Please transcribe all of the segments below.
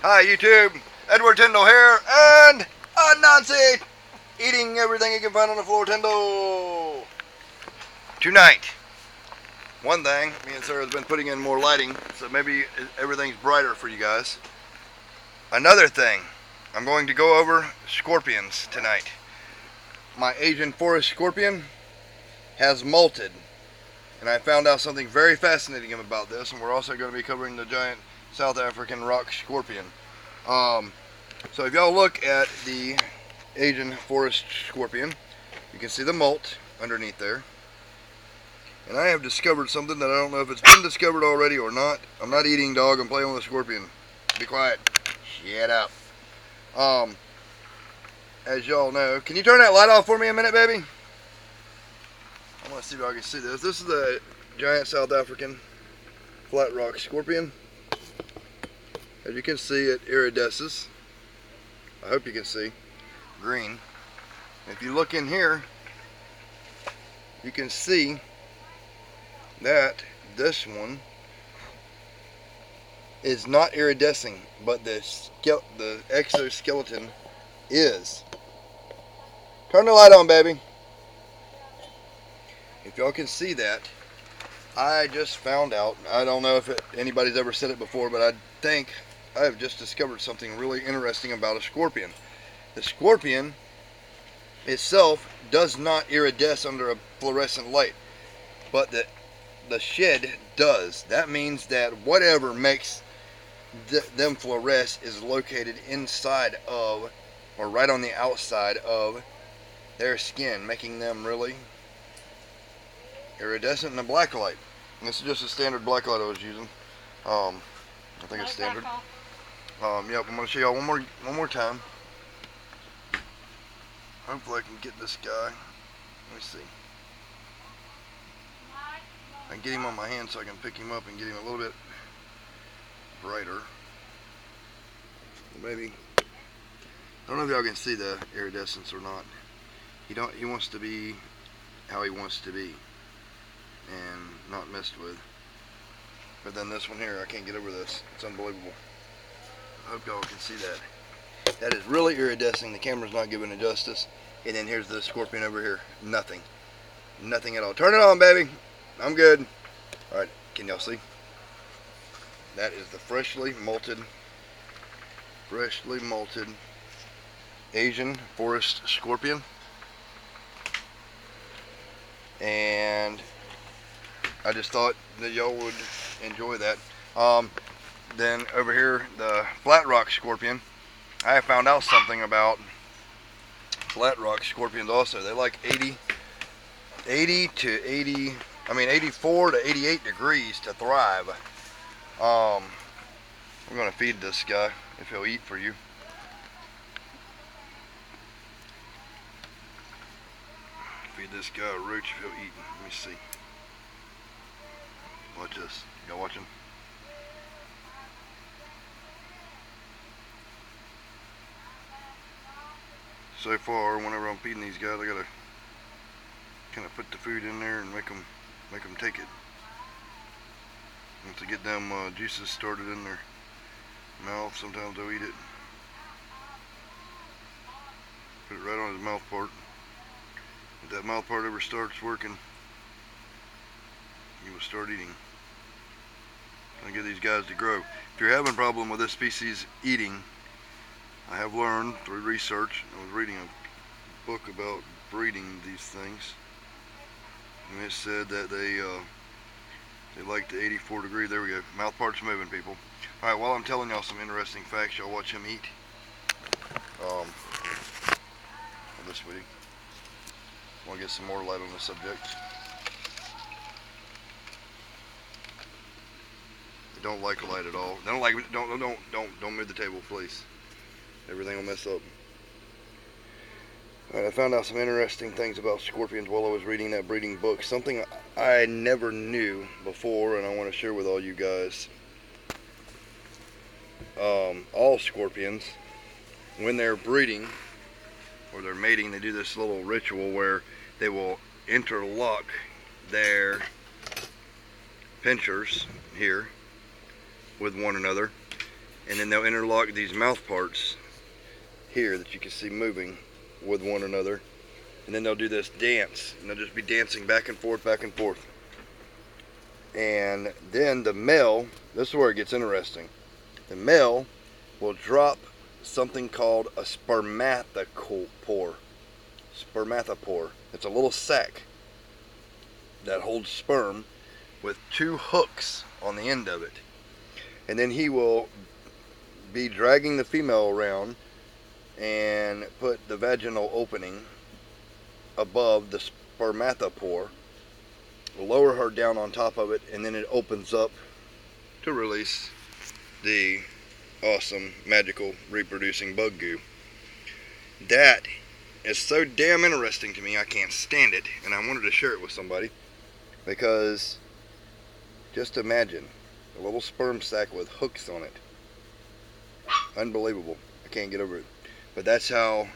Hi YouTube, Edward Tyndall here, and a Nazi eating everything he can find on the floor. Tyndall. Tonight, one thing, me and Sarah's been putting in more lighting, so maybe everything's brighter for you guys. Another thing, I'm going to go over scorpions tonight. My Asian forest scorpion has molted, and I found out something very fascinating about this, and we're also going to be covering the giant South African rock scorpion. So if y'all look at the Asian forest scorpion, you can see the molt underneath there. And I have discovered something that I don't know if it's been discovered already or not. I'm not eating, dog. I'm playing with a scorpion. Be quiet. Shut up. As y'all know, can you turn that light off for me a minute, baby? I want to see if I can see this. This is the giant South African flat rock scorpion. As you can see, it iridesces. I hope you can see. Green. If you look in here, you can see that this one is not iridescing, but the exoskeleton is. Turn the light on, baby. If y'all can see that, I just found out, I don't know if anybody's ever said it before, but I think I have just discovered something really interesting about a scorpion. The scorpion itself does not iridesce under a fluorescent light, but the shed does. That means that whatever makes them fluoresce is located inside of, or right on the outside of their skin, making them really iridescent in the black light. And this is just a standard black light I was using. I think it's standard. Yep, I'm going to show y'all one more time. Hopefully I can get this guy. Let me see. I can get him on my hand so I can pick him up and get him a little bit brighter. Maybe. I don't know if y'all can see the iridescence or not. He wants to be how he wants to be and not messed with. But then this one here, I can't get over this. It's unbelievable. I hope y'all can see that. That is really iridescing. The camera's not giving it justice. And then here's the scorpion over here. Nothing. Nothing at all. Turn it on, baby. I'm good. Alright, can y'all see? That is the freshly molted Asian forest scorpion. And I just thought that y'all would enjoy that. Then over here, the flat rock scorpion. I have found out something about flat rock scorpions also. They like 84 to 88 degrees to thrive. We're going to feed this guy if he'll eat for you. Feed this guy a roach if he'll eat. Let me see. Watch this. Y'all watching? So far, whenever I'm feeding these guys, I gotta kind of put the food in there and make them take it. Once I get them juices started in their mouth, sometimes they'll eat it. Put it right on his mouth part. If that mouth part ever starts working, you will start eating. Trying to get these guys to grow. If you're having a problem with this species eating, I have learned through research. I was reading a book about breeding these things, and it said that they like the 84 degree. There we go. Mouth parts moving, people. All right. While I'm telling y'all some interesting facts, y'all watch him eat. Hold this, sweetie. I want to get some more light on the subject. They don't like light at all. They don't like. Don't move the table, please. Everything will mess up. Alright, I found out some interesting things about scorpions while I was reading that breeding book. Something I never knew before, and I want to share with all you guys. All scorpions, when they're breeding or they're mating, they do this little ritual where they will interlock their pinchers here with one another, and then they'll interlock these mouth parts here that you can see moving with one another, and then they'll do this dance, and they'll just be dancing back and forth, back and forth. And then the male, this is where it gets interesting, the male will drop something called a spermatophore. Spermatophore. It's a little sac that holds sperm with two hooks on the end of it. And then he will be dragging the female around and put the vaginal opening above the spermatophore, lower her down on top of it, and then it opens up to release the awesome, magical, reproducing bug goo. That is so damn interesting to me, I can't stand it, and I wanted to share it with somebody, because just imagine a little sperm sac with hooks on it. Unbelievable. I can't get over it. But that's how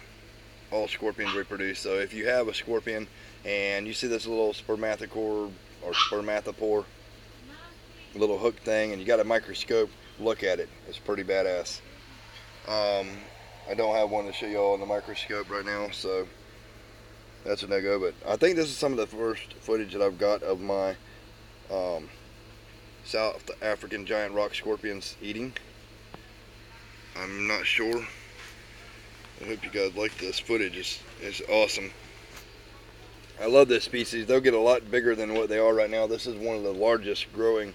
all scorpions reproduce. So if you have a scorpion and you see this little spermatophore or spermatophore little hook thing, and you got a microscope, look at it. It's pretty badass. I don't have one to show y'all on the microscope right now, so that's a no-go. But I think this is some of the first footage that I've got of my South African giant rock scorpions eating. I'm not sure. I hope you guys like this footage. It's awesome. I love this species. They'll get a lot bigger than what they are right now. This is one of the largest growing,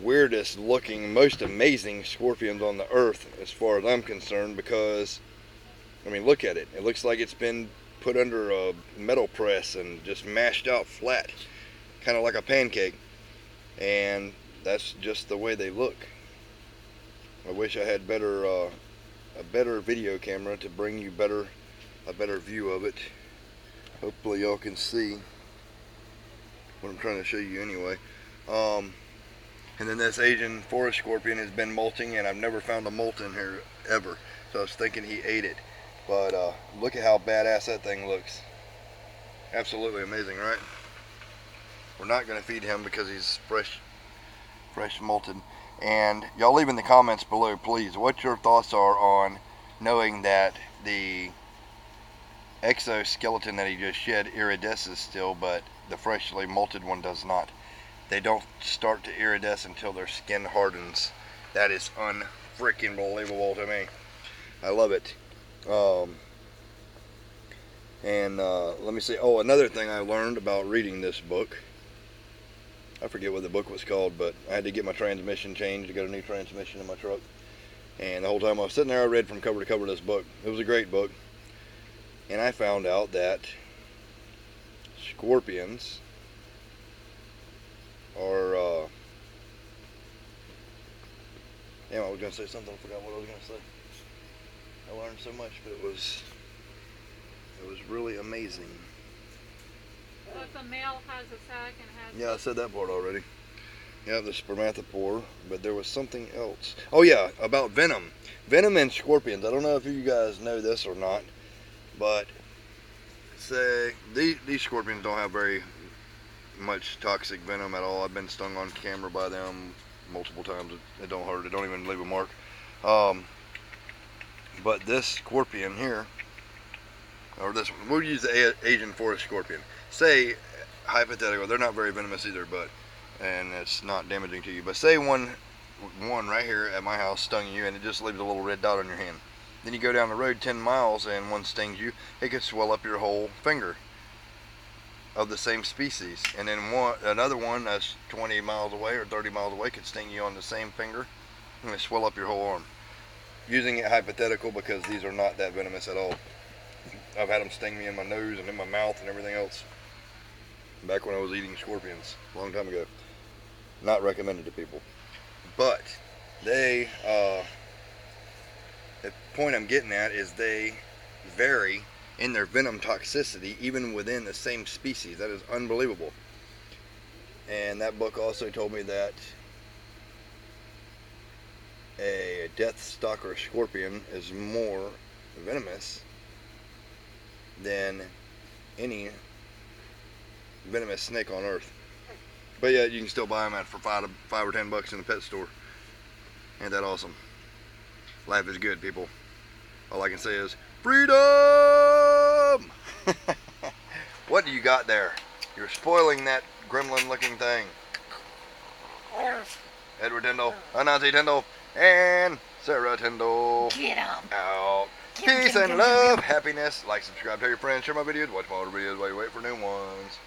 weirdest looking, most amazing scorpions on the earth as far as I'm concerned, because I mean, look at it. It looks like it's been put under a metal press and just mashed out flat, kind of like a pancake. And that's just the way they look. I wish I had a better video camera to bring you a better view of it. Hopefully y'all can see what I'm trying to show you anyway. And then this Asian forest scorpion has been molting, and I've never found a molt in here ever. So I was thinking he ate it. But look at how badass that thing looks. Absolutely amazing, right? We're not going to feed him because he's fresh molted. And y'all leave in the comments below, please, what your thoughts are on knowing that the exoskeleton that he just shed iridesces still, but the freshly molted one does not. They don't start to iridesce until their skin hardens. That is unfreaking believable to me. I love it. Let me see. Oh, another thing I learned about reading this book. I forget what the book was called, but I had to get my transmission changed to get a new transmission in my truck. And the whole time I was sitting there, I read from cover to cover this book. It was a great book. And I found out that scorpions are, damn, I was going to say something. I forgot what I was going to say. I learned so much, but it was really amazing. So if the male has a sac and has... Yeah, I said that part already. Yeah, the spermatophore, but there was something else. Oh yeah, about venom. Venom in scorpions. I don't know if you guys know this or not, but say these scorpions don't have very much toxic venom at all. I've been stung on camera by them multiple times. It don't hurt. It don't even leave a mark. But this scorpion here, or this one, we'll use the Asian forest scorpion. Say, hypothetical, they're not very venomous either, but, and it's not damaging to you, but say one right here at my house stung you and it just leaves a little red dot on your hand. Then you go down the road 10 miles and one stings you, it could swell up your whole finger of the same species. And then another one that's 20 miles away or 30 miles away could sting you on the same finger and swell up your whole arm. Using it hypothetical because these are not that venomous at all. I've had them sting me in my nose and in my mouth and everything else. Back when I was eating scorpions, a long time ago. Not recommended to people. But they, the point I'm getting at is they vary in their venom toxicity even within the same species. That is unbelievable. And that book also told me that a death stalker scorpion is more venomous than any venomous snake on earth. But yeah, you can still buy them for $5 or $10 in the pet store. Ain't that awesome? Life is good, people. All I can say is freedom. What do you got there? You're spoiling that gremlin-looking thing. Edward Tyndall, Anansi Tyndall, and Sarah Tyndall. Get him. Out. Get 'em, Peace get 'em, and get 'em, love, get 'em. happiness. Like, subscribe, tell your friends, share my videos, watch my older videos while you wait for new ones.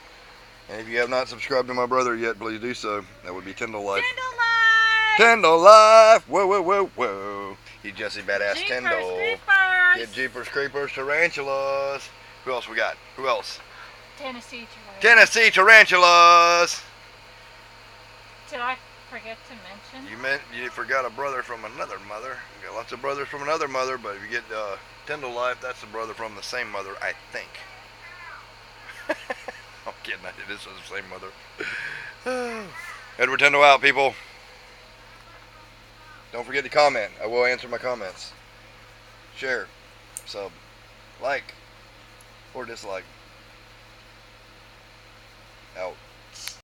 And if you have not subscribed to my brother yet, please do so. That would be Tyndall Life. Tyndall Life. Tyndall Life. Whoa, whoa, whoa, whoa. He's Jesse Badass Jeepers Tyndall. Creepers. Get Jeepers Creepers Tarantulas. Who else we got? Who else? Tennessee Tarantulas. Tennessee Tarantulas. Did I forget to mention? You forgot a brother from another mother. You got lots of brothers from another mother, but if you get Tyndall Life, that's the brother from the same mother, I think. I'm kidding, it is the same mother. Edward Tyndall out, people. Don't forget to comment. I will answer my comments. Share, sub, like, or dislike.